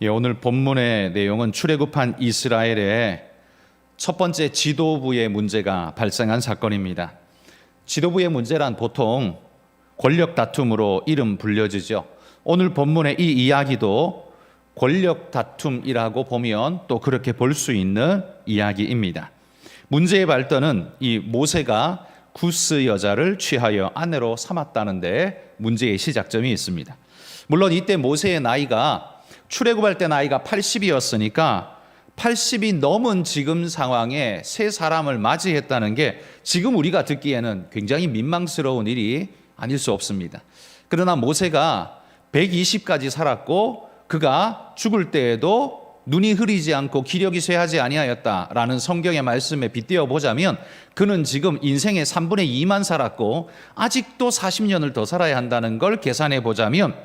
오늘 본문의 내용은 출애굽한 이스라엘의 첫 번째 지도부의 문제가 발생한 사건입니다. 지도부의 문제란 보통 권력 다툼으로 이름 불려지죠. 오늘 본문의 이 이야기도 권력 다툼이라고 보면 또 그렇게 볼 수 있는 이야기입니다. 문제의 발단은 이 모세가 구스 여자를 취하여 아내로 삼았다는 데 문제의 시작점이 있습니다. 물론 이때 모세의 나이가 출애굽할 때 나이가 80이었으니까 80이 넘은 지금 상황에 세 사람을 맞이했다는 게 지금 우리가 듣기에는 굉장히 민망스러운 일이 아닐 수 없습니다. 그러나 모세가 120까지 살았고 그가 죽을 때에도 눈이 흐리지 않고 기력이 쇠하지 아니하였다라는 성경의 말씀에 빗대어 보자면 그는 지금 인생의 3분의 2만 살았고 아직도 40년을 더 살아야 한다는 걸 계산해 보자면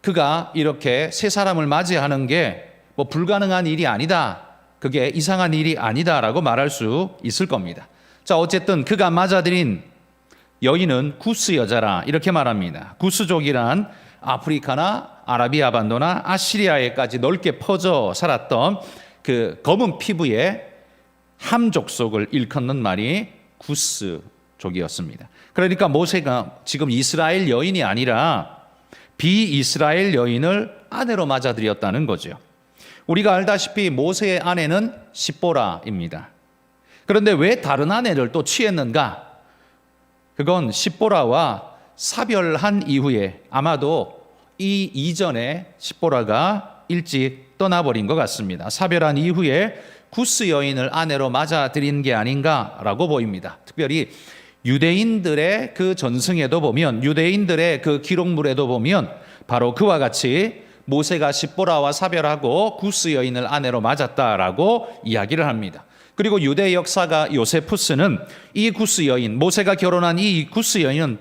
그가 이렇게 세 사람을 맞이하는 게 불가능한 일이 아니다, 그게 이상한 일이 아니다라고 말할 수 있을 겁니다. 자, 어쨌든 그가 맞아들인 여인은 구스 여자라 이렇게 말합니다. 구스족이란 아프리카나 아라비아 반도나 아시리아에까지 넓게 퍼져 살았던 그 검은 피부의 함 족속을 일컫는 말이 구스족이었습니다. 그러니까 모세가 지금 이스라엘 여인이 아니라 비이스라엘 여인을 아내로 맞아들였다는 거죠. 우리가 알다시피 모세의 아내는 십보라입니다. 그런데 왜 다른 아내를 또 취했는가? 그건 십보라와 사별한 이후에 아마도 이 이전에 십보라가 일찍 떠나버린 것 같습니다. 사별한 이후에 구스 여인을 아내로 맞아들인 게 아닌가라고 보입니다. 특별히 유대인들의 그 전승에도 보면, 유대인들의 그 기록물에도 보면 바로 그와 같이 모세가 십보라와 사별하고 구스 여인을 아내로 맞았다라고 이야기를 합니다. 그리고 유대 역사가 요세푸스는 이 구스 여인, 모세가 결혼한 이 구스 여인은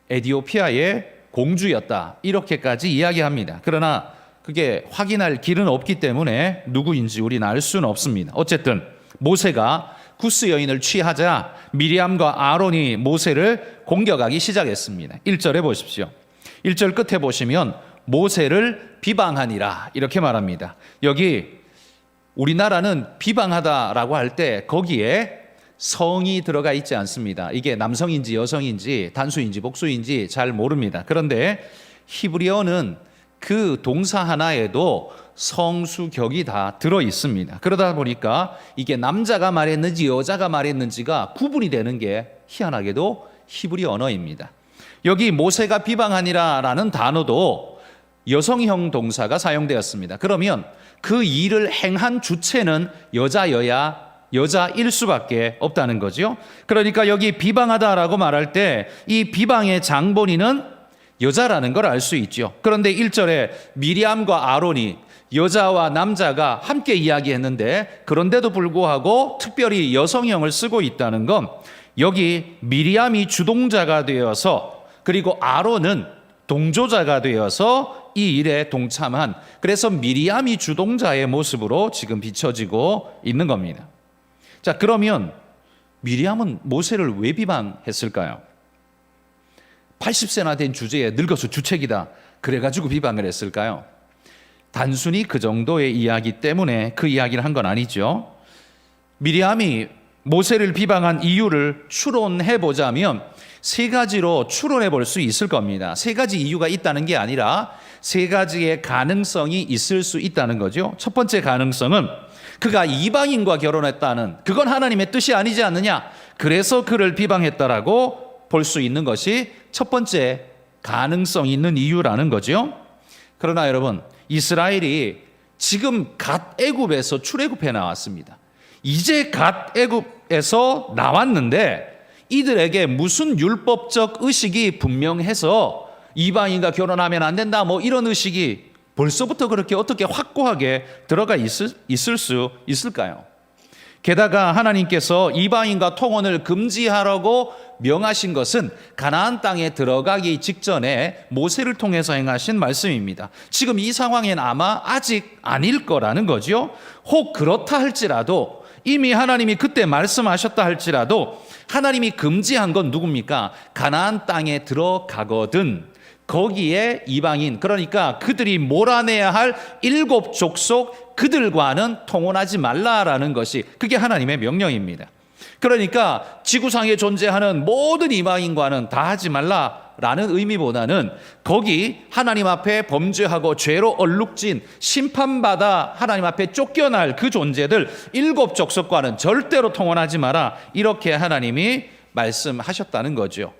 에디오피아의 공주였다, 이렇게까지 이야기합니다. 그러나 그게 확인할 길은 없기 때문에 누구인지 우리는 알 수는 없습니다. 어쨌든 모세가 구스 여인을 취하자 미리암과 아론이 모세를 공격하기 시작했습니다. 1절에 보십시오. 1절 끝에 보시면 모세를 비방하니라 이렇게 말합니다. 여기 우리나라는 비방하다라고 할 때 거기에 성이 들어가 있지 않습니다. 이게 남성인지 여성인지 단수인지 복수인지 잘 모릅니다. 그런데 히브리어는 그 동사 하나에도 성수격이 다 들어 있습니다. 그러다 보니까 이게 남자가 말했는지 여자가 말했는지가 구분이 되는 게 희한하게도 히브리 언어입니다. 여기 모세가 비방하니라라는 단어도 여성형 동사가 사용되었습니다. 그러면 그 일을 행한 주체는 여자일 수밖에 없다는 거죠. 그러니까 여기 비방하다라고 말할 때 이 비방의 장본인은 여자라는 걸 알 수 있죠. 그런데 1절에 미리암과 아론이 여자와 남자가 함께 이야기했는데 그런데도 불구하고 특별히 여성형을 쓰고 있다는 건 여기 미리암이 주동자가 되어서 그리고 아론은 동조자가 되어서 이 일에 동참한, 그래서 미리암이 주동자의 모습으로 지금 비춰지고 있는 겁니다. 자, 그러면 미리암은 모세를 왜 비방했을까요? 80세나 된 주제에 늙어서 주책이다, 그래가지고 비방을 했을까요? 단순히 그 정도의 이야기 때문에 그 이야기를 한 건 아니죠. 미리암이 모세를 비방한 이유를 추론해 보자면 세 가지로 추론해 볼 수 있을 겁니다. 세 가지 이유가 있다는 게 아니라 세 가지의 가능성이 있을 수 있다는 거죠. 첫 번째 가능성은 그가 이방인과 결혼했다는, 그건 하나님의 뜻이 아니지 않느냐, 그래서 그를 비방했다라고 볼 수 있는 것이 첫 번째 가능성 있는 이유라는 거죠. 그러나 여러분, 이스라엘이 지금 갓 애굽에서 출애굽해 나왔습니다. 이제 갓 애굽에서 나왔는데 이들에게 무슨 율법적 의식이 분명해서 이방인과 결혼하면 안 된다, 이런 의식이 벌써부터 그렇게 어떻게 확고하게 들어가 있을 수 있을까요? 게다가 하나님께서 이방인과 통혼을 금지하라고 명하신 것은 가나안 땅에 들어가기 직전에 모세를 통해서 행하신 말씀입니다. 지금 이 상황엔 아마 아직 아닐 거라는 거죠. 혹 그렇다 할지라도, 이미 하나님이 그때 말씀하셨다 할지라도 하나님이 금지한 건 누굽니까? 가나안 땅에 들어가거든 거기에 이방인, 그러니까 그들이 몰아내야 할 7족속 그들과는 통혼하지 말라라는 것이 그게 하나님의 명령입니다. 그러니까 지구상에 존재하는 모든 이방인과는 다 하지 말라라는 의미보다는 거기 하나님 앞에 범죄하고 죄로 얼룩진 심판받아 하나님 앞에 쫓겨날 그 존재들 7족속과는 절대로 통혼하지 마라, 이렇게 하나님이 말씀하셨다는 거죠.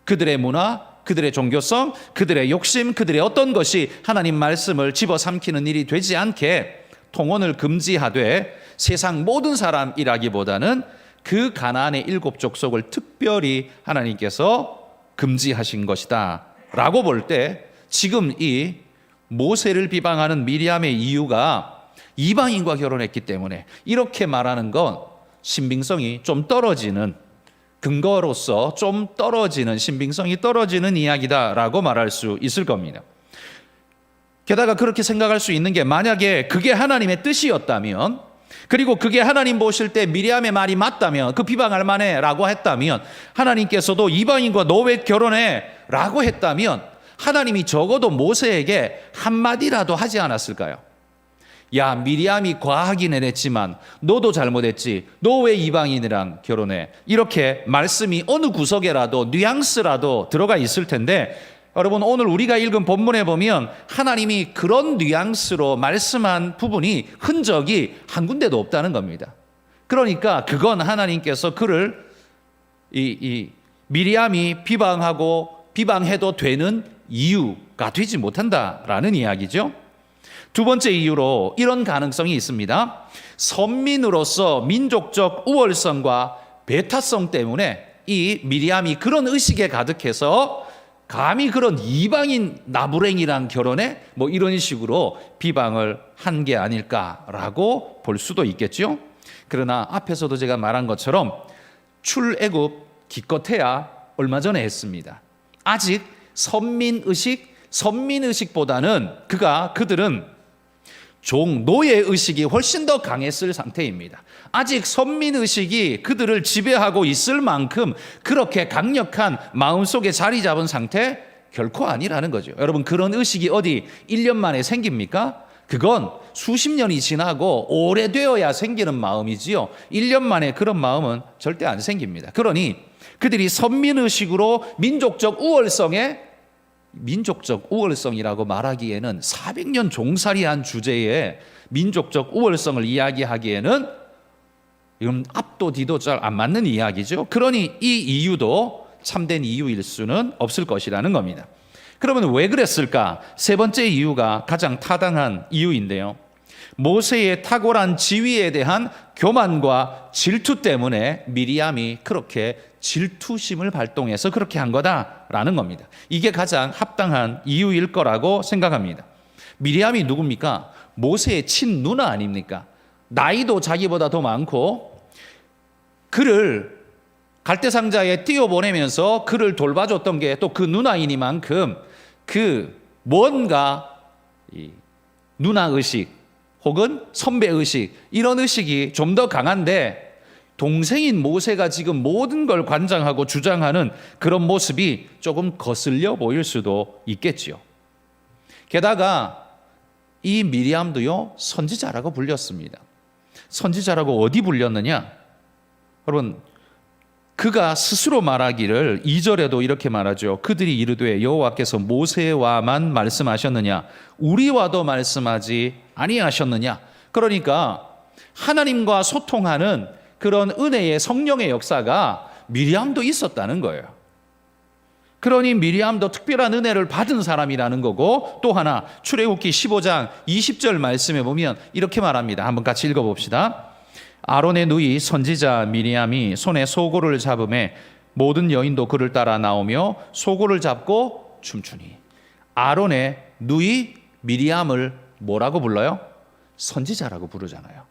그들의 문화, 그들의 종교성, 그들의 욕심, 그들의 어떤 것이 하나님 말씀을 집어삼키는 일이 되지 않게 통혼을 금지하되 세상 모든 사람이라기보다는 그 가나안의 7족속을 특별히 하나님께서 금지하신 것이다 라고 볼 때, 지금 이 모세를 비방하는 미리암의 이유가 이방인과 결혼했기 때문에 이렇게 말하는 건 신빙성이 좀 떨어지는, 근거로서 좀 떨어지는, 신빙성이 떨어지는 이야기다라고 말할 수 있을 겁니다. 게다가 그렇게 생각할 수 있는 게, 만약에 그게 하나님의 뜻이었다면, 그리고 그게 하나님 보실 때 미리암의 말이 맞다면, 그 비방할 만해 라고 했다면, 하나님께서도 이방인과 너 왜 결혼해 라고 했다면 하나님이 적어도 모세에게 한마디라도 하지 않았을까요? 야, 미리암이 과하긴 했지만 너도 잘못했지, 너 왜 이방인이랑 결혼해, 이렇게 말씀이 어느 구석에라도 뉘앙스라도 들어가 있을 텐데, 여러분 오늘 우리가 읽은 본문에 보면 하나님이 그런 뉘앙스로 말씀한 부분이, 흔적이 한 군데도 없다는 겁니다. 그러니까 그건 하나님께서 그를 미리암이 비방하고 비방해도 되는 이유가 되지 못한다라는 이야기죠. 두 번째 이유로 이런 가능성이 있습니다. 선민으로서 민족적 우월성과 배타성 때문에 이 미리암이 그런 의식에 가득해서 감히 그런 이방인 나부랭이랑 결혼해? 뭐 이런 식으로 비방을 한 게 아닐까라고 볼 수도 있겠죠. 그러나 앞에서도 제가 말한 것처럼 출애굽 기껏해야 얼마 전에 했습니다. 아직 선민의식보다는 그들은 노예의식이 훨씬 더 강했을 상태입니다. 아직 선민의식이 그들을 지배하고 있을 만큼 그렇게 강력한 마음속에 자리 잡은 상태 결코 아니라는 거죠. 여러분, 그런 의식이 어디 1년 만에 생깁니까? 그건 수십 년이 지나고 오래되어야 생기는 마음이지요. 1년 만에 그런 마음은 절대 안 생깁니다. 그러니 그들이 선민의식으로 민족적 우월성이라고 말하기에는 400년 종살이한 주제에 민족적 우월성을 이야기하기에는 이건 앞도 뒤도 잘 안 맞는 이야기죠. 그러니 이 이유도 참된 이유일 수는 없을 것이라는 겁니다. 그러면 왜 그랬을까? 세 번째 이유가 가장 타당한 이유인데요. 모세의 탁월한 지위에 대한 교만과 질투 때문에 미리암이 그렇게 질투심을 발동해서 그렇게 한 거다라는 겁니다. 이게 가장 합당한 이유일 거라고 생각합니다. 미리암이 누굽니까? 모세의 친누나 아닙니까? 나이도 자기보다 더 많고 그를 갈대상자에 띄워보내면서 그를 돌봐줬던 게 또 그 누나이니만큼 그 뭔가 누나의식 혹은 선배의식, 이런 의식이 좀 더 강한데, 동생인 모세가 지금 모든 걸 관장하고 주장하는 그런 모습이 조금 거슬려 보일 수도 있겠지요. 게다가 이 미리암도요, 선지자라고 불렸습니다. 선지자라고 어디 불렸느냐? 여러분, 그가 스스로 말하기를 2절에도 이렇게 말하죠. 그들이 이르되 여호와께서 모세와만 말씀하셨느냐, 우리와도 말씀하지 아니하셨느냐. 그러니까 하나님과 소통하는 그런 은혜의 성령의 역사가 미리암도 있었다는 거예요. 그러니 미리암도 특별한 은혜를 받은 사람이라는 거고, 또 하나 출애굽기 15장 20절 말씀에 보면 이렇게 말합니다. 한번 같이 읽어봅시다. 아론의 누이 선지자 미리암이 손에 소고를 잡음에 모든 여인도 그를 따라 나오며 소고를 잡고 춤추니. 아론의 누이 미리암을 뭐라고 불러요? 선지자라고 부르잖아요.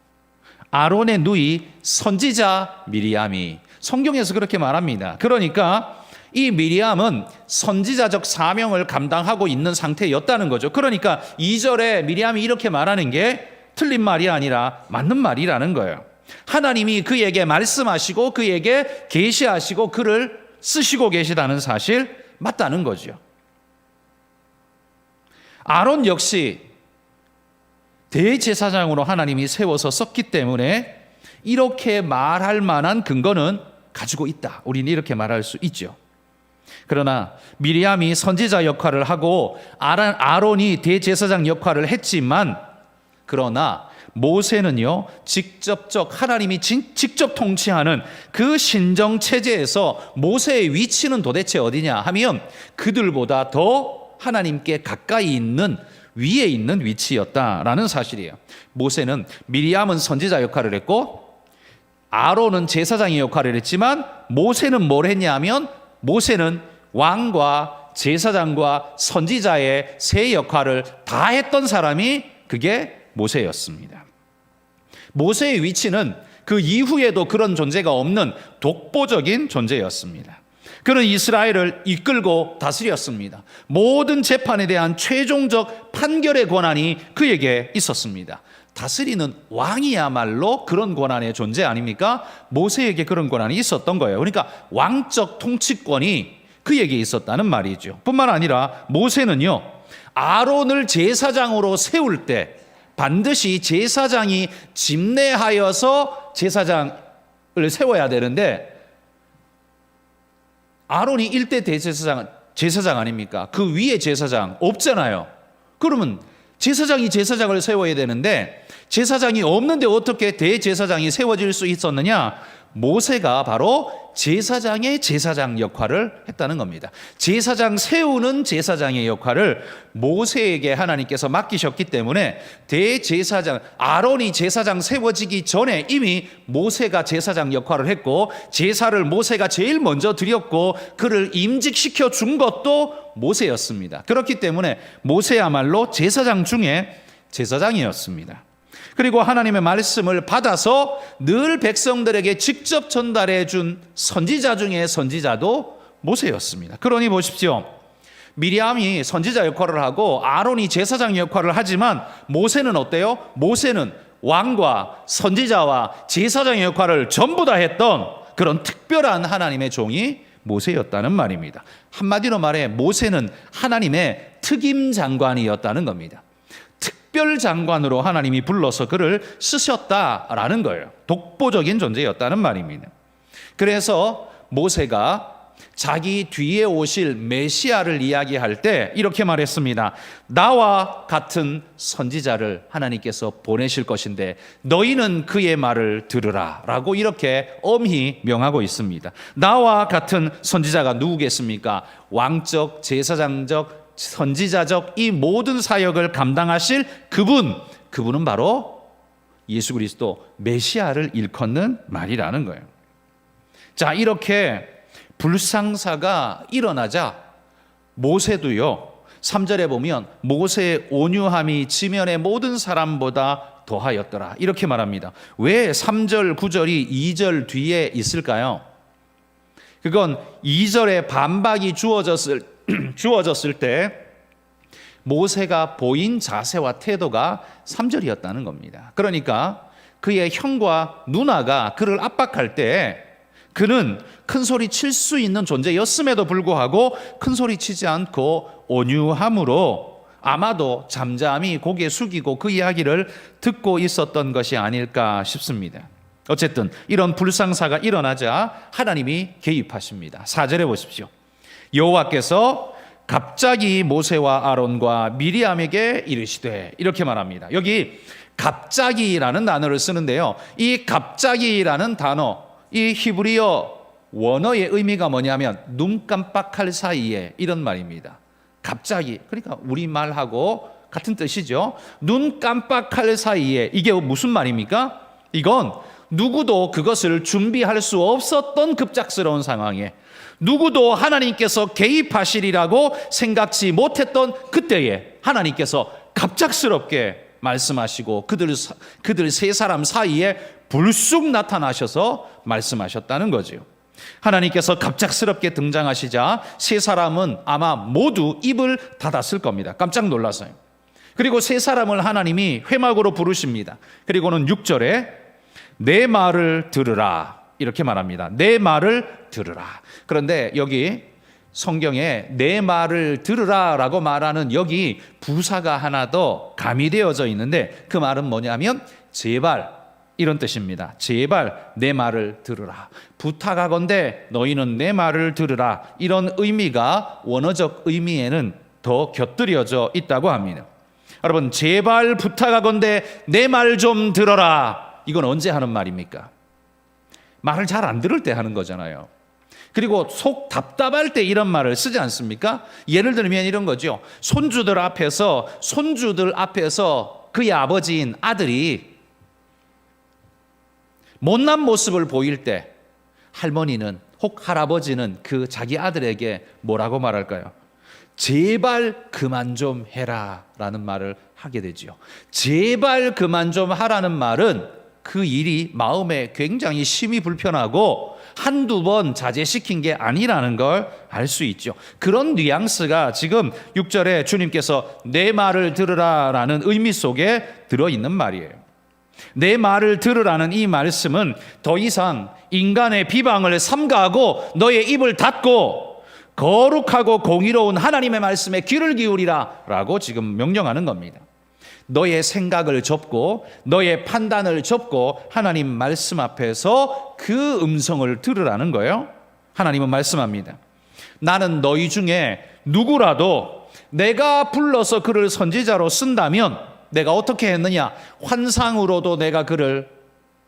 아론의 누이 선지자 미리암이, 성경에서 그렇게 말합니다. 그러니까 이 미리암은 선지자적 사명을 감당하고 있는 상태였다는 거죠. 그러니까 2절에 미리암이 이렇게 말하는 게 틀린 말이 아니라 맞는 말이라는 거예요. 하나님이 그에게 말씀하시고 그에게 계시하시고 그를 쓰시고 계시다는 사실 맞다는 거죠. 아론 역시 대제사장으로 하나님이 세워서 썼기 때문에 이렇게 말할 만한 근거는 가지고 있다. 우리는 이렇게 말할 수 있죠. 그러나 미리암이 선지자 역할을 하고 아론이 대제사장 역할을 했지만, 그러나 모세는요, 하나님이 직접 통치하는 그 신정 체제에서 모세의 위치는 도대체 어디냐 하면 그들보다 더 하나님께 가까이 있는, 위에 있는 위치였다라는 사실이에요. 미리암은 선지자 역할을 했고 아론은 제사장의 역할을 했지만, 모세는 뭘 했냐 하면 모세는 왕과 제사장과 선지자의 세 역할을 다 했던 사람이 그게 모세였습니다. 모세의 위치는 그 이후에도 그런 존재가 없는 독보적인 존재였습니다. 그는 이스라엘을 이끌고 다스렸습니다. 모든 재판에 대한 최종적 판결의 권한이 그에게 있었습니다. 다스리는 왕이야말로 그런 권한의 존재 아닙니까? 모세에게 그런 권한이 있었던 거예요. 그러니까 왕적 통치권이 그에게 있었다는 말이죠. 뿐만 아니라 모세는요, 아론을 제사장으로 세울 때 반드시 제사장이 집례하여서 제사장을 세워야 되는데, 아론이 일대 제사장 아닙니까? 그 위에 제사장 없잖아요. 그러면 제사장이 제사장을 세워야 되는데, 제사장이 없는데 어떻게 대제사장이 세워질 수 있었느냐? 모세가 바로 제사장의 제사장 역할을 했다는 겁니다. 제사장 세우는 제사장의 역할을 모세에게 하나님께서 맡기셨기 때문에 아론이 제사장 세워지기 전에 이미 모세가 제사장 역할을 했고, 제사를 모세가 제일 먼저 드렸고 그를 임직시켜 준 것도 모세였습니다. 그렇기 때문에 모세야말로 제사장 중에 제사장이었습니다. 그리고 하나님의 말씀을 받아서 늘 백성들에게 직접 전달해 준 선지자 중에 선지자도 모세였습니다. 그러니 보십시오. 미리암이 선지자 역할을 하고 아론이 제사장 역할을 하지만 모세는 어때요? 모세는 왕과 선지자와 제사장의 역할을 전부 다 했던 그런 특별한 하나님의 종이 모세였다는 말입니다. 한마디로 말해 모세는 하나님의 특임 장관이었다는 겁니다. 특별 장관으로 하나님이 불러서 그를 쓰셨다라는 거예요. 독보적인 존재였다는 말입니다. 그래서 모세가 자기 뒤에 오실 메시아를 이야기할 때 이렇게 말했습니다. 나와 같은 선지자를 하나님께서 보내실 것인데 너희는 그의 말을 들으라 라고 이렇게 엄히 명하고 있습니다. 나와 같은 선지자가 누구겠습니까? 왕적, 제사장적, 선지자적 이 모든 사역을 감당하실 그분은 바로 예수 그리스도 메시아를 일컫는 말이라는 거예요. 자, 이렇게 불상사가 일어나자 모세도요, 3절에 보면 모세의 온유함이 지면의 모든 사람보다 더하였더라 이렇게 말합니다. 왜 3절 9절이 2절 뒤에 있을까요? 그건 2절에 반박이 주어졌을 때 모세가 보인 자세와 태도가 3절이었다는 겁니다. 그러니까 그의 형과 누나가 그를 압박할 때 그는 큰 소리 칠 수 있는 존재였음에도 불구하고 큰 소리 치지 않고 온유함으로 아마도 잠잠히 고개 숙이고 그 이야기를 듣고 있었던 것이 아닐까 싶습니다. 어쨌든 이런 불상사가 일어나자 하나님이 개입하십니다. 4절에 보십시오. 여호와께서 갑자기 모세와 아론과 미리암에게 이르시되 이렇게 말합니다. 여기 갑자기라는 단어를 쓰는데요, 이 갑자기라는 단어, 이 히브리어 원어의 의미가 뭐냐면 눈 깜빡할 사이에 이런 말입니다. 갑자기, 그러니까 우리말하고 같은 뜻이죠. 눈 깜빡할 사이에, 이게 무슨 말입니까? 이건 누구도 그것을 준비할 수 없었던 급작스러운 상황에, 누구도 하나님께서 개입하시리라고 생각지 못했던 그때에 하나님께서 갑작스럽게 말씀하시고 그들 세 사람 사이에 불쑥 나타나셔서 말씀하셨다는 거죠. 하나님께서 갑작스럽게 등장하시자 세 사람은 아마 모두 입을 닫았을 겁니다. 깜짝 놀라서요. 그리고 세 사람을 하나님이 회막으로 부르십니다. 그리고는 6절에 내 말을 들으라 이렇게 말합니다. 내 말을 들으라. 그런데 여기 성경에 내 말을 들으라 라고 말하는 여기 부사가 하나 더 가미되어져 있는데 그 말은 뭐냐면 제발 이런 뜻입니다. 제발 내 말을 들으라. 부탁하건대 너희는 내 말을 들으라. 이런 의미가 원어적 의미에는 더 곁들여져 있다고 합니다. 여러분, 제발 부탁하건대 내 말 좀 들어라. 이건 언제 하는 말입니까? 말을 잘 안 들을 때 하는 거잖아요. 그리고 속 답답할 때 이런 말을 쓰지 않습니까? 예를 들면 이런 거죠. 손주들 앞에서 그의 아버지인 아들이 못난 모습을 보일 때 할머니는 혹 할아버지는 그 자기 아들에게 뭐라고 말할까요? 제발 그만 좀 해라 라는 말을 하게 되죠. 제발 그만 좀 하라는 말은 그 일이 마음에 굉장히 심히 불편하고 한두 번 자제시킨 게 아니라는 걸 알 수 있죠. 그런 뉘앙스가 지금 6절에 주님께서 내 말을 들으라 라는 의미 속에 들어있는 말이에요. 내 말을 들으라는 이 말씀은 더 이상 인간의 비방을 삼가하고 너의 입을 닫고 거룩하고 공의로운 하나님의 말씀에 귀를 기울이라 라고 지금 명령하는 겁니다. 너의 생각을 접고 너의 판단을 접고 하나님 말씀 앞에서 그 음성을 들으라는 거예요. 하나님은 말씀합니다. 나는 너희 중에 누구라도 내가 불러서 그를 선지자로 쓴다면 내가 어떻게 했느냐? 환상으로도 내가 그를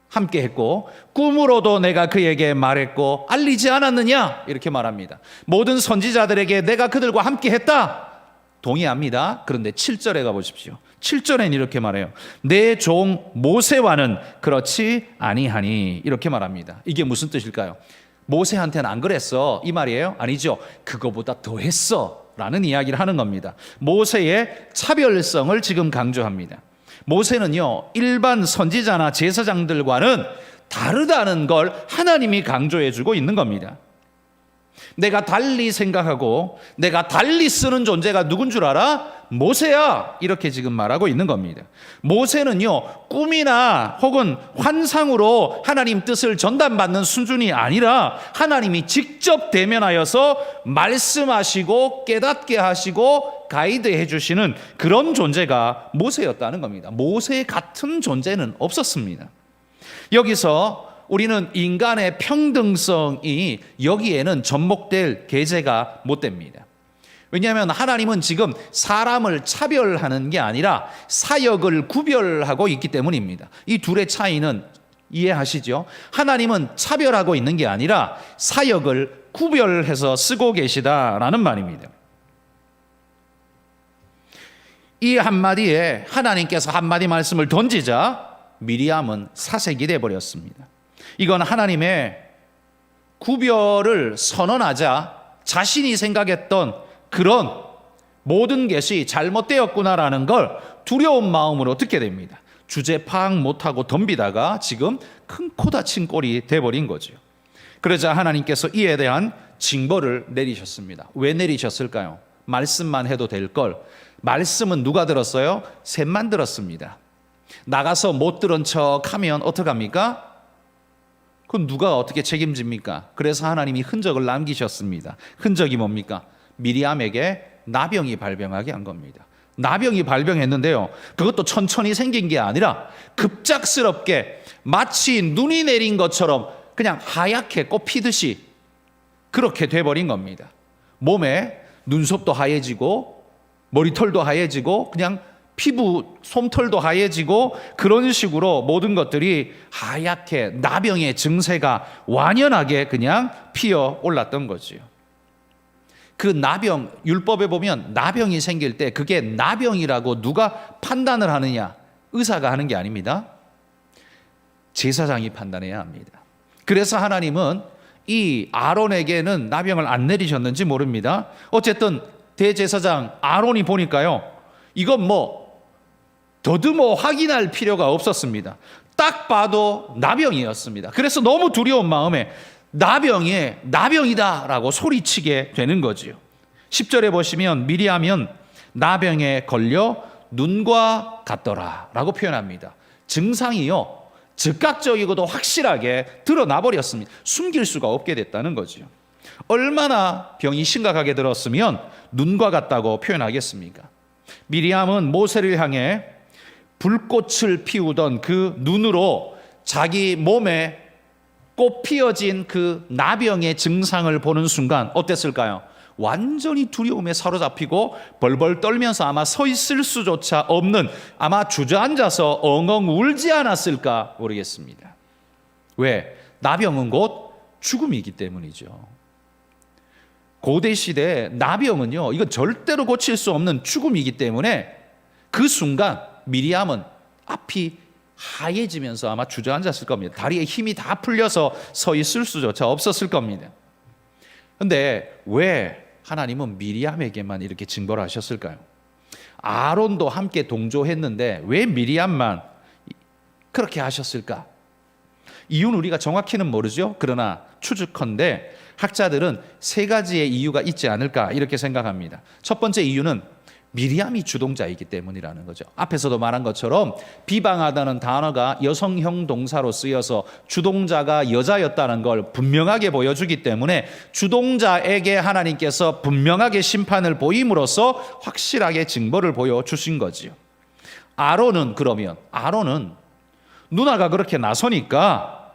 함께 했고 꿈으로도 내가 그에게 말했고 알리지 않았느냐? 이렇게 말합니다. 모든 선지자들에게 내가 그들과 함께 했다. 동의합니다. 그런데 7절에 가보십시오. 7절엔 이렇게 말해요. 내 종 모세와는 그렇지 아니하니 이렇게 말합니다. 이게 무슨 뜻일까요? 모세한테는 안 그랬어 이 말이에요? 아니죠. 그거보다 더 했어 라는 이야기를 하는 겁니다. 모세의 차별성을 지금 강조합니다. 모세는요 일반 선지자나 제사장들과는 다르다는 걸 하나님이 강조해주고 있는 겁니다. 내가 달리 생각하고 내가 달리 쓰는 존재가 누군 줄 알아? 모세야 이렇게 지금 말하고 있는 겁니다. 모세는요 꿈이나 혹은 환상으로 하나님 뜻을 전달받는 수준이 아니라 하나님이 직접 대면하여서 말씀하시고 깨닫게 하시고 가이드해 주시는 그런 존재가 모세였다는 겁니다. 모세 같은 존재는 없었습니다. 여기서 우리는 인간의 평등성이 여기에는 접목될 계제가 못 됩니다. 왜냐하면 하나님은 지금 사람을 차별하는 게 아니라 사역을 구별하고 있기 때문입니다. 이 둘의 차이는 이해하시죠? 하나님은 차별하고 있는 게 아니라 사역을 구별해서 쓰고 계시다라는 말입니다. 이 한마디에 하나님께서 한마디 말씀을 던지자 미리암은 사색이 되어버렸습니다. 이건 하나님의 구별을 선언하자 자신이 생각했던 그런 모든 것이 잘못되었구나라는 걸 두려운 마음으로 듣게 됩니다. 주제 파악 못하고 덤비다가 지금 큰 코 다친 꼴이 돼버린 거죠. 그러자 하나님께서 이에 대한 징벌을 내리셨습니다. 왜 내리셨을까요? 말씀만 해도 될 걸. 말씀은 누가 들었어요? 셋만 들었습니다. 나가서 못 들은 척하면 어떡합니까? 그건 누가 어떻게 책임집니까? 그래서 하나님이 흔적을 남기셨습니다. 흔적이 뭡니까? 미리암에게 나병이 발병하게 한 겁니다. 나병이 발병했는데요. 그것도 천천히 생긴 게 아니라 급작스럽게 마치 눈이 내린 것처럼 그냥 하얗게 꽃피듯이 그렇게 돼버린 겁니다. 몸에 눈썹도 하얘지고 머리털도 하얘지고 그냥 피부, 솜털도 하얘지고 그런 식으로 모든 것들이 하얗게 나병의 증세가 완연하게 그냥 피어 올랐던 거지요. 그 나병, 율법에 보면 나병이 생길 때 그게 나병이라고 누가 판단을 하느냐? 의사가 하는 게 아닙니다. 제사장이 판단해야 합니다. 그래서 하나님은 이 아론에게는 나병을 안 내리셨는지 모릅니다. 어쨌든 대제사장 아론이 보니까요, 이건 더듬어 확인할 필요가 없었습니다. 딱 봐도 나병이었습니다. 그래서 너무 두려운 마음에 나병이다 라고 소리치게 되는 거지요. 10절에 보시면 미리암은 나병에 걸려 눈과 같더라 라고 표현합니다. 증상이요 즉각적이고도 확실하게 드러나 버렸습니다. 숨길 수가 없게 됐다는 거지요. 얼마나 병이 심각하게 들었으면 눈과 같다고 표현하겠습니까? 미리암은 모세를 향해 불꽃을 피우던 그 눈으로 자기 몸에 꽃 피어진 그 나병의 증상을 보는 순간 어땠을까요? 완전히 두려움에 사로잡히고 벌벌 떨면서 아마 서 있을 수조차 없는, 아마 주저앉아서 엉엉 울지 않았을까 모르겠습니다. 왜? 나병은 곧 죽음이기 때문이죠. 고대 시대에 나병은요, 이건 절대로 고칠 수 없는 죽음이기 때문에 그 순간 미리암은 앞이 하얘지면서 아마 주저앉았을 겁니다. 다리에 힘이 다 풀려서 서 있을 수조차 없었을 겁니다. 그런데 왜 하나님은 미리암에게만 이렇게 징벌을 하셨을까요? 아론도 함께 동조했는데 왜 미리암만 그렇게 하셨을까? 이유는 우리가 정확히는 모르죠. 그러나 추측컨대 학자들은 세 가지의 이유가 있지 않을까 이렇게 생각합니다. 첫 번째 이유는 미리암이 주동자이기 때문이라는 거죠. 앞에서도 말한 것처럼 비방하다는 단어가 여성형 동사로 쓰여서 주동자가 여자였다는 걸 분명하게 보여주기 때문에 주동자에게 하나님께서 분명하게 심판을 보임으로써 확실하게 징벌을 보여주신 거지요. 아론은 누나가 그렇게 나서니까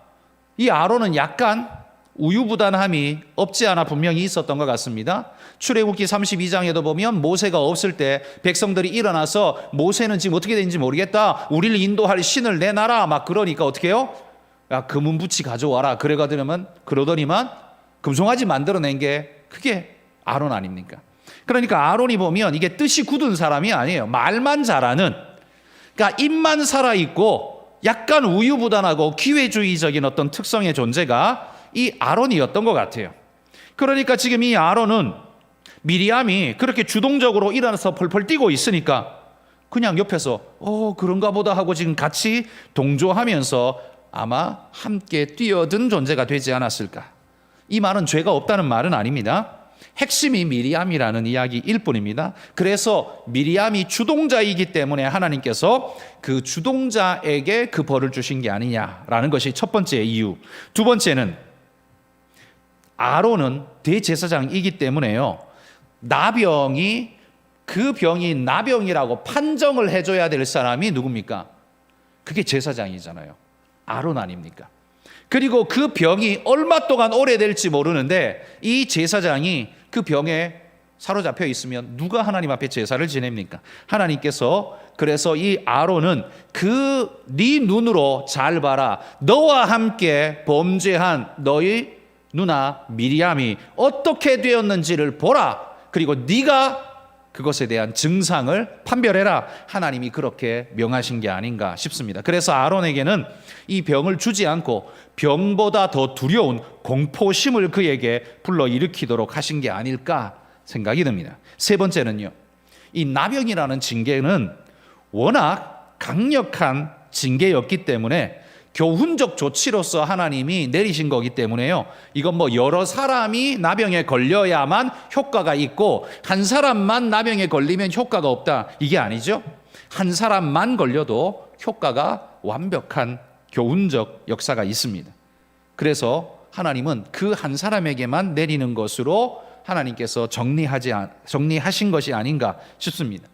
이 아론은 약간 우유부단함이 없지 않아 분명히 있었던 것 같습니다. 출애굽기 32장에도 보면 모세가 없을 때 백성들이 일어나서 모세는 지금 어떻게 되는지 모르겠다, 우리를 인도할 신을 내놔라 막 그러니까 어떻게 해요? 야, 금은부치 가져와라. 그러더니만 금송아지 만들어낸 게 그게 아론 아닙니까? 그러니까 아론이 보면 이게 뜻이 굳은 사람이 아니에요. 말만 잘하는, 그러니까 입만 살아있고 약간 우유부단하고 기회주의적인 어떤 특성의 존재가 이 아론이었던 것 같아요. 그러니까 지금 이 아론은 미리암이 그렇게 주동적으로 일어나서 펄펄 뛰고 있으니까 그냥 옆에서 그런가 보다 하고 지금 같이 동조하면서 아마 함께 뛰어든 존재가 되지 않았을까. 이 말은 죄가 없다는 말은 아닙니다. 핵심이 미리암이라는 이야기일 뿐입니다. 그래서 미리암이 주동자이기 때문에 하나님께서 그 주동자에게 그 벌을 주신 게 아니냐라는 것이 첫 번째 이유. 두 번째는 아론은 대제사장이기 때문에요, 그 병이 나병이라고 판정을 해줘야 될 사람이 누굽니까? 그게 제사장이잖아요. 아론 아닙니까? 그리고 그 병이 얼마 동안 오래될지 모르는데 이 제사장이 그 병에 사로잡혀 있으면 누가 하나님 앞에 제사를 지냅니까? 하나님께서 그래서 이 아론은 네 눈으로 잘 봐라, 너와 함께 범죄한 너희 누나 미리암이 어떻게 되었는지를 보라, 그리고 네가 그것에 대한 증상을 판별해라. 하나님이 그렇게 명하신 게 아닌가 싶습니다. 그래서 아론에게는 이 병을 주지 않고 병보다 더 두려운 공포심을 그에게 불러일으키도록 하신 게 아닐까 생각이 듭니다. 세 번째는요, 이 나병이라는 징계는 워낙 강력한 징계였기 때문에 교훈적 조치로서 하나님이 내리신 거기 때문에요, 이건 여러 사람이 나병에 걸려야만 효과가 있고 한 사람만 나병에 걸리면 효과가 없다, 이게 아니죠. 한 사람만 걸려도 효과가 완벽한 교훈적 역사가 있습니다. 그래서 하나님은 그 한 사람에게만 내리는 것으로 하나님께서 정리하신 것이 아닌가 싶습니다.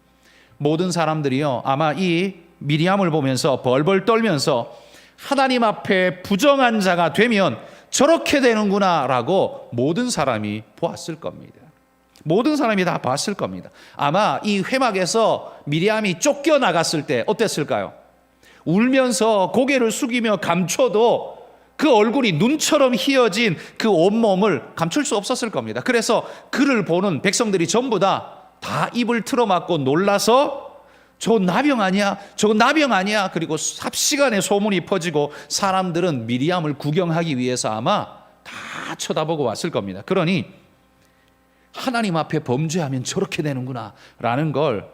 모든 사람들이요, 아마 이 미리암을 보면서 벌벌 떨면서 하나님 앞에 부정한 자가 되면 저렇게 되는구나 라고 모든 사람이 보았을 겁니다. 모든 사람이 다 봤을 겁니다. 아마 이 회막에서 미리암이 쫓겨나갔을 때 어땠을까요? 울면서 고개를 숙이며 감춰도 그 얼굴이 눈처럼 희어진 그 온몸을 감출 수 없었을 겁니다. 그래서 그를 보는 백성들이 전부 다 입을 틀어막고 놀라서 저 나병 아니야? 저거 나병 아니야? 그리고 삽시간에 소문이 퍼지고 사람들은 미리암을 구경하기 위해서 아마 다 쳐다보고 왔을 겁니다. 그러니 하나님 앞에 범죄하면 저렇게 되는구나 라는 걸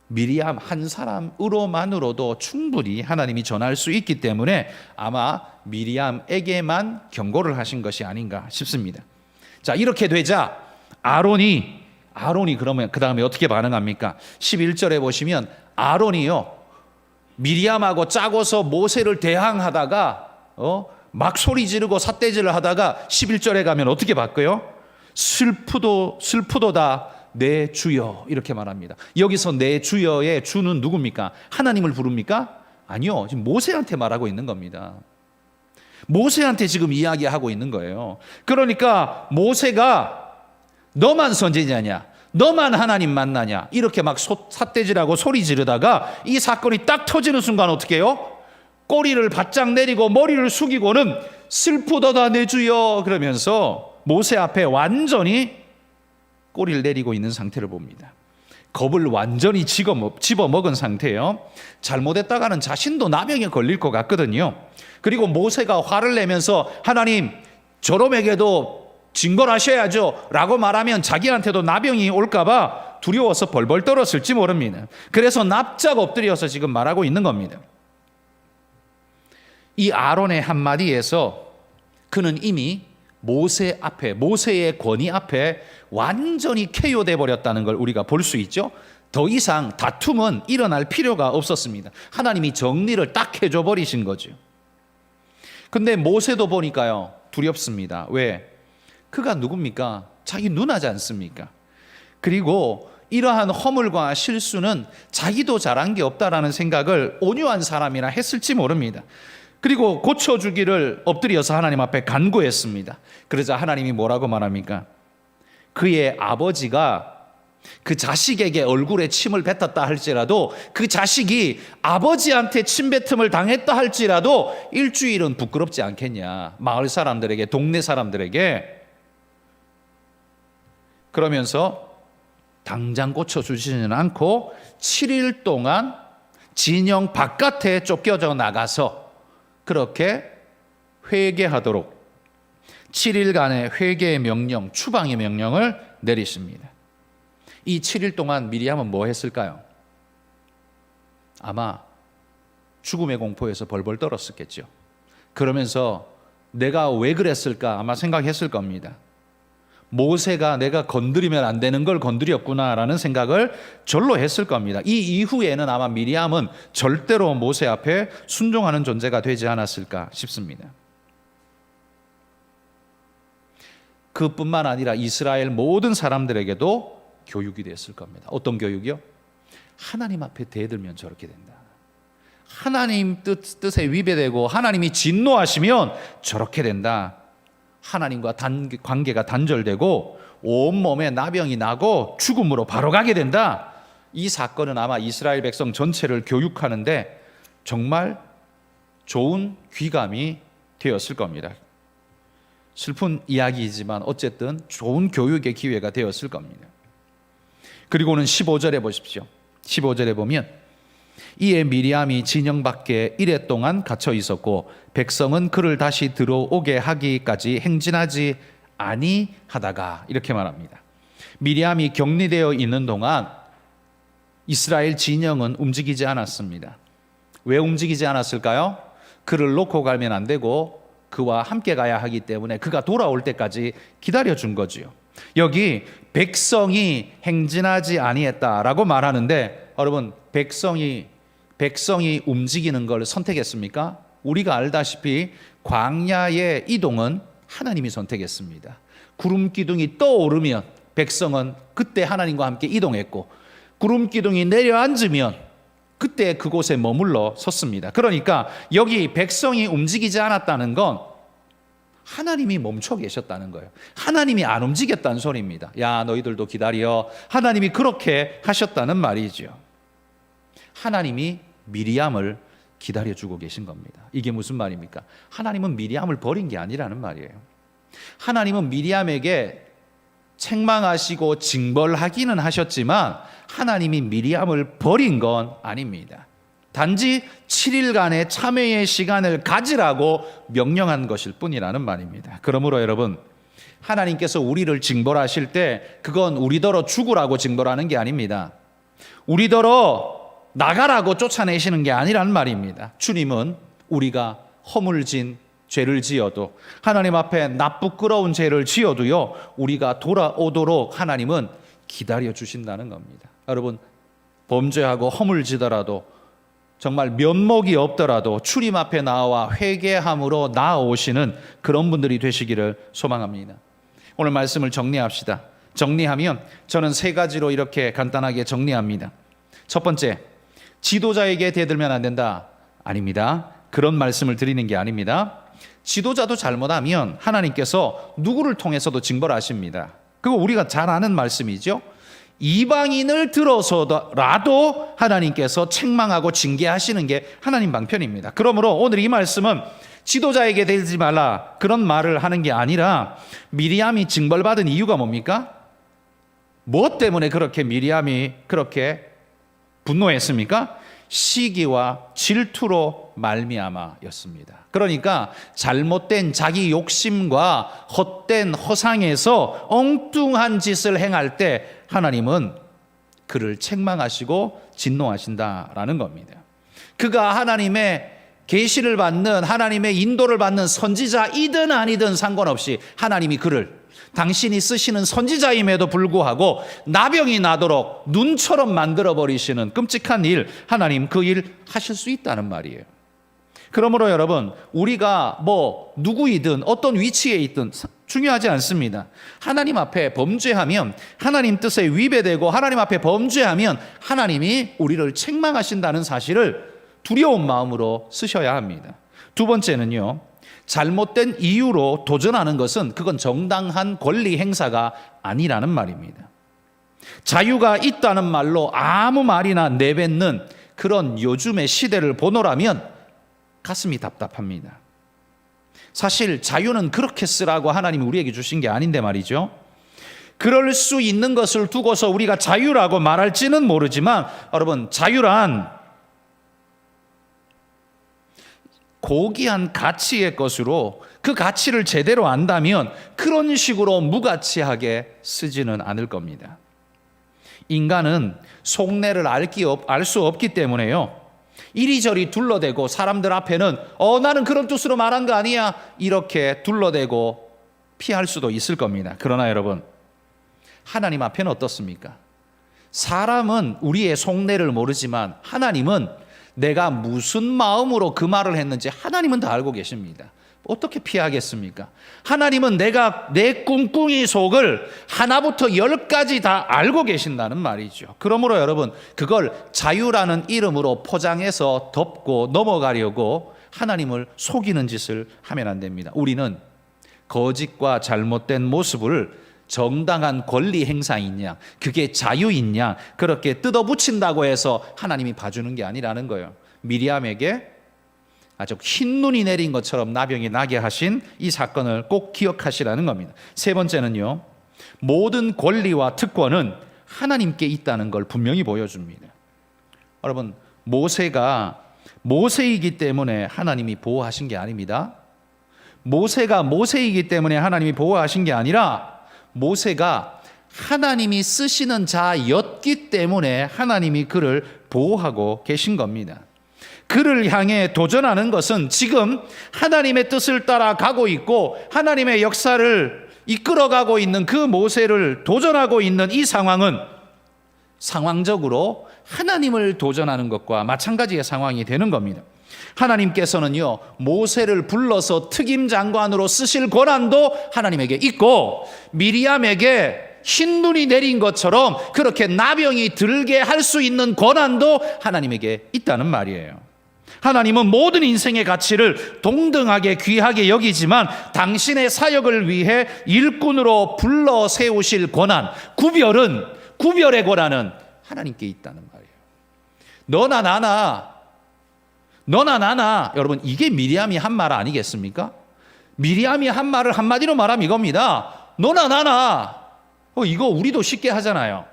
미리암 한 사람으로만으로도 충분히 하나님이 전할 수 있기 때문에 아마 미리암에게만 경고를 하신 것이 아닌가 싶습니다. 자, 이렇게 되자 아론이 그러면 그 다음에 어떻게 반응합니까? 11절에 보시면 아론이요, 미리암하고 짜고서 모세를 대항하다가 막 소리 지르고 삿대질을 하다가 11절에 가면 어떻게 바뀌어요? 슬프도다 내 주여, 이렇게 말합니다. 여기서 내 주여의 주는 누굽니까? 하나님을 부릅니까? 아니요, 지금 모세한테 말하고 있는 겁니다. 모세한테 지금 이야기하고 있는 거예요. 그러니까 모세가 너만 선지자냐, 너만 하나님 만나냐, 이렇게 막 삿대질하고 소리 지르다가 이 사건이 딱 터지는 순간 어떻게 해요? 꼬리를 바짝 내리고 머리를 숙이고는 슬프도다 내 주여 그러면서 모세 앞에 완전히 꼬리를 내리고 있는 상태를 봅니다. 겁을 완전히 집어먹은 상태예요. 잘못했다가는 자신도 나병에 걸릴 것 같거든요. 그리고 모세가 화를 내면서 하나님, 저놈에게도 징벌하셔야죠 라고 말하면 자기한테도 나병이 올까봐 두려워서 벌벌 떨었을지 모릅니다. 그래서 납작 엎드려서 지금 말하고 있는 겁니다. 이 아론의 한마디에서 그는 이미 모세 앞에, 모세의 권위 앞에 완전히 KO돼 버렸다는 걸 우리가 볼 수 있죠. 더 이상 다툼은 일어날 필요가 없었습니다. 하나님이 정리를 딱 해줘 버리신 거죠. 근데 모세도 보니까요, 두렵습니다. 왜? 그가 누굽니까? 자기 누나지 않습니까? 그리고 이러한 허물과 실수는 자기도 잘한 게 없다라는 생각을 온유한 사람이라 했을지 모릅니다. 그리고 고쳐주기를 엎드려서 하나님 앞에 간구했습니다. 그러자 하나님이 뭐라고 말합니까? 그의 아버지가 그 자식에게 얼굴에 침을 뱉었다 할지라도, 그 자식이 아버지한테 침뱉음을 당했다 할지라도 일주일은 부끄럽지 않겠냐, 마을 사람들에게, 동네 사람들에게. 그러면서 당장 고쳐주지는 않고 7일 동안 진영 바깥에 쫓겨져 나가서 그렇게 회개하도록 7일간의 회개의 명령, 추방의 명령을 내리십니다. 이 7일 동안 미리암은 뭐 했을까요? 아마 죽음의 공포에서 벌벌 떨었었겠죠. 그러면서 내가 왜 그랬을까 아마 생각했을 겁니다. 모세가 내가 건드리면 안 되는 걸 건드렸구나라는 생각을 절로 했을 겁니다. 이 이후에는 아마 미리암은 절대로 모세 앞에 순종하는 존재가 되지 않았을까 싶습니다. 그뿐만 아니라 이스라엘 모든 사람들에게도 교육이 됐을 겁니다. 어떤 교육이요? 하나님 앞에 대들면 저렇게 된다. 하나님 뜻에 위배되고 하나님이 진노하시면 저렇게 된다. 하나님과 관계가 단절되고 온몸에 나병이 나고 죽음으로 바로 가게 된다. 이 사건은 아마 이스라엘 백성 전체를 교육하는데 정말 좋은 귀감이 되었을 겁니다. 슬픈 이야기이지만 어쨌든 좋은 교육의 기회가 되었을 겁니다. 그리고는 15절에 보십시오. 15절에 보면 이에 미리암이 진영 밖에 이레 동안 갇혀 있었고 백성은 그를 다시 들어오게 하기까지 행진하지 아니하다가, 이렇게 말합니다. 미리암이 격리되어 있는 동안 이스라엘 진영은 움직이지 않았습니다. 왜 움직이지 않았을까요? 그를 놓고 가면 안 되고 그와 함께 가야 하기 때문에 그가 돌아올 때까지 기다려준 거지요. 여기 백성이 행진하지 아니했다라고 말하는데, 여러분, 백성이 움직이는 걸 선택했습니까? 우리가 알다시피 광야의 이동은 하나님이 선택했습니다. 구름 기둥이 떠오르면 백성은 그때 하나님과 함께 이동했고, 구름 기둥이 내려앉으면 그때 그곳에 머물러 섰습니다. 그러니까 여기 백성이 움직이지 않았다는 건 하나님이 멈춰 계셨다는 거예요. 하나님이 안 움직였다는 소리입니다. 야, 너희들도 기다려. 하나님이 그렇게 하셨다는 말이죠. 하나님이 미리암을 기다려주고 계신 겁니다. 이게 무슨 말입니까? 하나님은 미리암을 버린 게 아니라는 말이에요. 하나님은 미리암에게 책망하시고 징벌하기는 하셨지만 하나님이 미리암을 버린 건 아닙니다. 단지 7일간의 참회의 시간을 가지라고 명령한 것일 뿐이라는 말입니다. 그러므로 여러분, 하나님께서 우리를 징벌하실 때 그건 우리더러 죽으라고 징벌하는 게 아닙니다. 우리더러 나가라고 쫓아내시는 게 아니란 말입니다. 주님은 우리가 허물진 죄를 지어도, 하나님 앞에 나쁘끄러운 죄를 지어도요, 우리가 돌아오도록 하나님은 기다려 주신다는 겁니다. 여러분, 범죄하고 허물지더라도 정말 면목이 없더라도 주님 앞에 나와 회개함으로 나아오시는 그런 분들이 되시기를 소망합니다. 오늘 말씀을 정리합시다. 정리하면 저는 세 가지로 이렇게 간단하게 정리합니다. 첫 번째, 지도자에게 대들면 안 된다. 아닙니다. 그런 말씀을 드리는 게 아닙니다. 지도자도 잘못하면 하나님께서 누구를 통해서도 징벌 하십니다. 그거 우리가 잘 아는 말씀이죠. 이방인을 들어서라도 하나님께서 책망하고 징계하시는 게 하나님 방편입니다. 그러므로 오늘 이 말씀은 지도자에게 대지 말라 그런 말을 하는 게 아니라, 미리암이 징벌받은 이유가 뭡니까? 무엇 때문에 그렇게 미리암이 그렇게 분노했습니까? 시기와 질투로 말미암아였습니다. 그러니까 잘못된 자기 욕심과 헛된 허상에서 엉뚱한 짓을 행할 때 하나님은 그를 책망하시고 진노하신다라는 겁니다. 그가 하나님의 계시를 받는, 하나님의 인도를 받는 선지자이든 아니든 상관없이 하나님이 그를, 당신이 쓰시는 선지자임에도 불구하고 나병이 나도록 눈처럼 만들어버리시는 끔찍한 일, 하나님 그 일 하실 수 있다는 말이에요. 그러므로 여러분, 우리가 누구이든 어떤 위치에 있든 중요하지 않습니다. 하나님 앞에 범죄하면, 하나님 뜻에 위배되고 하나님 앞에 범죄하면 하나님이 우리를 책망하신다는 사실을 두려운 마음으로 쓰셔야 합니다. 두 번째는요, 잘못된 이유로 도전하는 것은 그건 정당한 권리 행사가 아니라는 말입니다. 자유가 있다는 말로 아무 말이나 내뱉는 그런 요즘의 시대를 보노라면 가슴이 답답합니다. 사실 자유는 그렇게 쓰라고 하나님이 우리에게 주신 게 아닌데 말이죠. 그럴 수 있는 것을 두고서 우리가 자유라고 말할지는 모르지만, 여러분, 자유란 고귀한 가치의 것으로 그 가치를 제대로 안다면 그런 식으로 무가치하게 쓰지는 않을 겁니다. 인간은 속내를 알 수 없기 때문에요, 이리저리 둘러대고 사람들 앞에는 나는 그런 뜻으로 말한 거 아니야 이렇게 둘러대고 피할 수도 있을 겁니다. 그러나 여러분, 하나님 앞에는 어떻습니까? 사람은 우리의 속내를 모르지만 하나님은 내가 무슨 마음으로 그 말을 했는지 하나님은 다 알고 계십니다. 어떻게 피하겠습니까? 하나님은 내가 내 꿍꿍이 속을 하나부터 10까지 다 알고 계신다는 말이죠. 그러므로 여러분, 그걸 자유라는 이름으로 포장해서 덮고 넘어가려고 하나님을 속이는 짓을 하면 안 됩니다. 우리는 거짓과 잘못된 모습을 정당한 권리 행사이냐, 그게 자유이냐, 그렇게 뜯어붙인다고 해서 하나님이 봐주는 게 아니라는 거예요. 미리암에게 아주 흰눈이 내린 것처럼 나병이 나게 하신 이 사건을 꼭 기억하시라는 겁니다. 세 번째는요, 모든 권리와 특권은 하나님께 있다는 걸 분명히 보여줍니다. 여러분, 모세가 모세이기 때문에 하나님이 보호하신 게 아닙니다. 모세가 모세이기 때문에 하나님이 보호하신 게 아니라, 모세가 하나님이 쓰시는 자였기 때문에 하나님이 그를 보호하고 계신 겁니다. 그를 향해 도전하는 것은 지금 하나님의 뜻을 따라 가고 있고 하나님의 역사를 이끌어가고 있는 그 모세를 도전하고 있는 이 상황은 상황적으로 하나님을 도전하는 것과 마찬가지의 상황이 되는 겁니다. 하나님께서는요, 모세를 불러서 특임 장관으로 쓰실 권한도 하나님에게 있고, 미리암에게 흰눈이 내린 것처럼 그렇게 나병이 들게 할 수 있는 권한도 하나님에게 있다는 말이에요. 하나님은 모든 인생의 가치를 동등하게 귀하게 여기지만 당신의 사역을 위해 일꾼으로 불러 세우실 권한, 구별의 권한은 하나님께 있다는 말이에요. 너나 나나, 여러분, 이게 미리암이 한 말 아니겠습니까? 미리암이 한 말을 한마디로 말하면 이겁니다. 너나 나나. 이거 우리도 쉽게 하잖아요.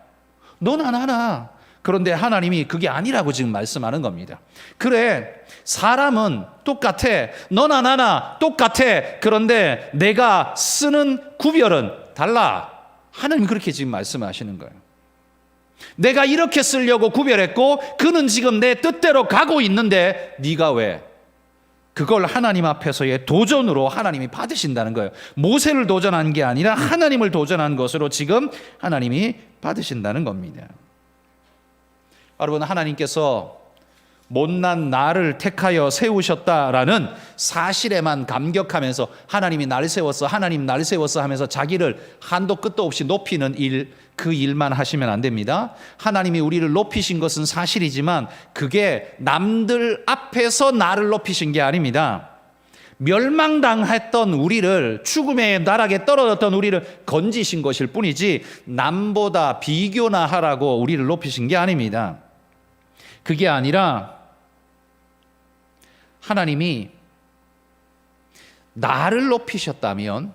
너나 나나. 그런데 하나님이 그게 아니라고 지금 말씀하는 겁니다. 그래, 사람은 똑같아. 너나 나나 똑같아. 그런데 내가 쓰는 구별은 달라. 하나님 그렇게 지금 말씀하시는 거예요. 내가 이렇게 쓰려고 구별했고 그는 지금 내 뜻대로 가고 있는데 네가 왜? 그걸 하나님 앞에서의 도전으로 하나님이 받으신다는 거예요. 모세를 도전한 게 아니라 하나님을 도전한 것으로 지금 하나님이 받으신다는 겁니다. 여러분, 하나님께서 못난 나를 택하여 세우셨다라는 사실에만 감격하면서 하나님이 날 세웠어, 하나님 날 세웠어 하면서 자기를 한도 끝도 없이 높이는 일, 그 일만 하시면 안 됩니다. 하나님이 우리를 높이신 것은 사실이지만 그게 남들 앞에서 나를 높이신 게 아닙니다. 멸망당했던 우리를, 죽음의 나락에 떨어졌던 우리를 건지신 것일 뿐이지 남보다 비교나 하라고 우리를 높이신 게 아닙니다. 그게 아니라 하나님이 나를 높이셨다면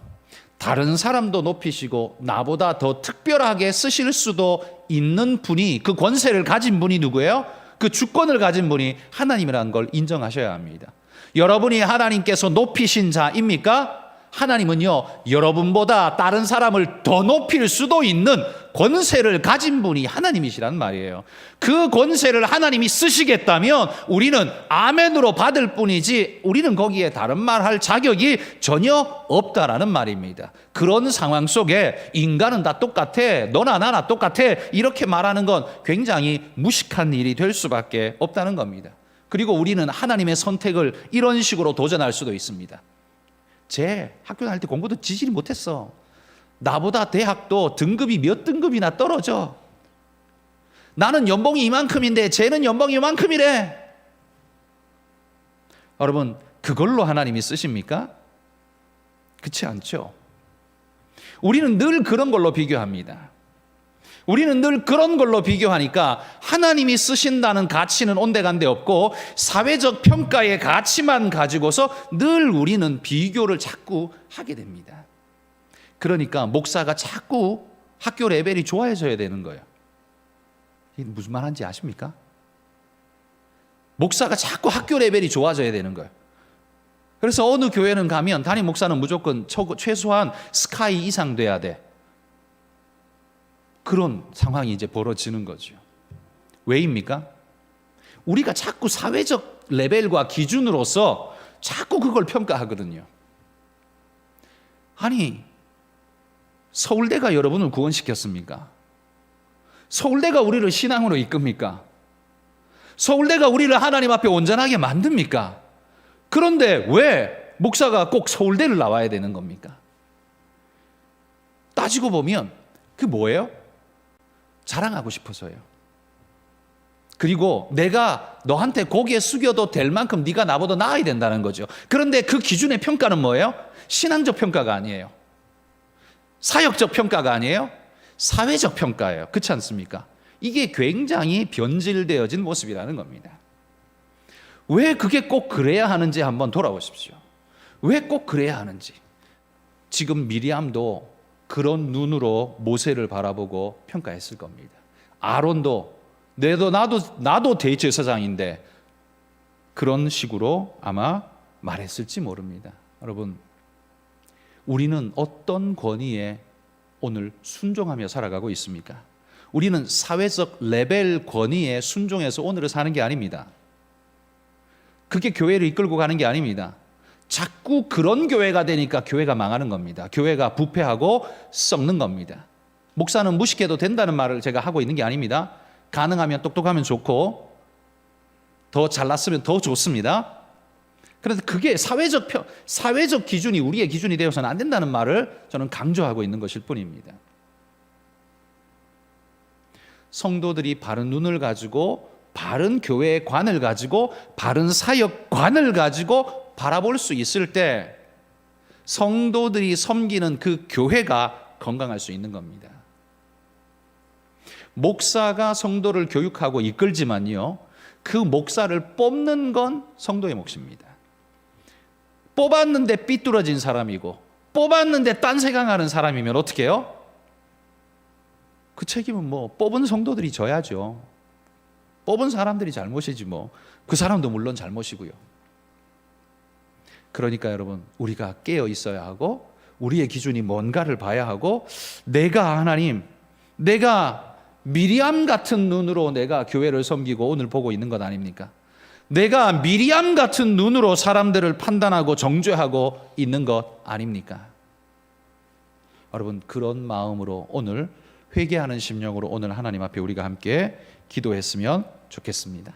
다른 사람도 높이시고 나보다 더 특별하게 쓰실 수도 있는 분이, 그 권세를 가진 분이 누구예요? 그 주권을 가진 분이 하나님이라는 걸 인정하셔야 합니다. 여러분이 하나님께서 높이신 자입니까? 하나님은요, 여러분보다 다른 사람을 더 높일 수도 있는 권세를 가진 분이 하나님이시란 말이에요. 그 권세를 하나님이 쓰시겠다면 우리는 아멘으로 받을 뿐이지 우리는 거기에 다른 말 할 자격이 전혀 없다라는 말입니다. 그런 상황 속에 인간은 다 똑같아, 너나 나나 똑같아, 이렇게 말하는 건 굉장히 무식한 일이 될 수밖에 없다는 겁니다. 그리고 우리는 하나님의 선택을 이런 식으로 도전할 수도 있습니다. 쟤 학교 다닐 때 공부도 지질이 못했어. 나보다 대학도 등급이 몇 등급이나 떨어져. 나는 연봉이 이만큼인데 쟤는 연봉이 이만큼이래. 여러분, 그걸로 하나님이 쓰십니까? 그렇지 않죠. 우리는 늘 그런 걸로 비교합니다. 우리는 늘 그런 걸로 비교하니까 하나님이 쓰신다는 가치는 온데간데 없고 사회적 평가의 가치만 가지고서 늘 우리는 비교를 자꾸 하게 됩니다. 그러니까 목사가 자꾸 학교 레벨이 좋아져야 되는 거예요. 이게 무슨 말인지 아십니까? 목사가 자꾸 학교 레벨이 좋아져야 되는 거예요. 그래서 어느 교회는 가면 담임 목사는 무조건 최소한 스카이 이상 돼야 돼. 그런 상황이 이제 벌어지는 거죠. 왜입니까? 우리가 자꾸 사회적 레벨과 기준으로서 자꾸 그걸 평가하거든요. 아니, 서울대가 여러분을 구원시켰습니까? 서울대가 우리를 신앙으로 이끕니까? 서울대가 우리를 하나님 앞에 온전하게 만듭니까? 그런데 왜 목사가 꼭 서울대를 나와야 되는 겁니까? 따지고 보면 그게 뭐예요? 자랑하고 싶어서요. 그리고 내가 너한테 고개 숙여도 될 만큼 네가 나보다 나아야 된다는 거죠. 그런데 그 기준의 평가는 뭐예요? 신앙적 평가가 아니에요. 사역적 평가가 아니에요. 사회적 평가예요. 그렇지 않습니까? 이게 굉장히 변질되어진 모습이라는 겁니다. 왜 그게 꼭 그래야 하는지 한번 돌아보십시오. 왜 꼭 그래야 하는지. 지금 미리암도 그런 눈으로 모세를 바라보고 평가했을 겁니다. 아론도 나도 대제사장인데 그런 식으로 아마 말했을지 모릅니다. 여러분, 우리는 어떤 권위에 오늘 순종하며 살아가고 있습니까? 우리는 사회적 레벨 권위에 순종해서 오늘을 사는 게 아닙니다. 그게 교회를 이끌고 가는 게 아닙니다. 자꾸 그런 교회가 되니까 교회가 망하는 겁니다. 교회가 부패하고 썩는 겁니다. 목사는 무식해도 된다는 말을 제가 하고 있는 게 아닙니다. 가능하면 똑똑하면 좋고 더 잘났으면 더 좋습니다. 그런데 그게 사회적 기준이 우리의 기준이 되어서는 안 된다는 말을 저는 강조하고 있는 것일 뿐입니다. 성도들이 바른 눈을 가지고 바른 교회의 관을 가지고 바른 사역관을 가지고 바라볼 수 있을 때 성도들이 섬기는 그 교회가 건강할 수 있는 겁니다. 목사가 성도를 교육하고 이끌지만요, 그 목사를 뽑는 건 성도의 몫입니다. 뽑았는데 삐뚤어진 사람이고 뽑았는데 딴 생각하는 사람이면 어떻게 해요? 그 책임은 뭐 뽑은 성도들이 져야죠. 뽑은 사람들이 잘못이지 뭐. 그 사람도 물론 잘못이고요. 그러니까 여러분, 우리가 깨어 있어야 하고 우리의 기준이 뭔가를 봐야 하고 내가 미리암 같은 눈으로 내가 교회를 섬기고 오늘 보고 있는 것 아닙니까? 내가 미리암 같은 눈으로 사람들을 판단하고 정죄하고 있는 것 아닙니까? 여러분, 그런 마음으로 오늘 회개하는 심령으로 오늘 하나님 앞에 우리가 함께 기도했으면 좋겠습니다.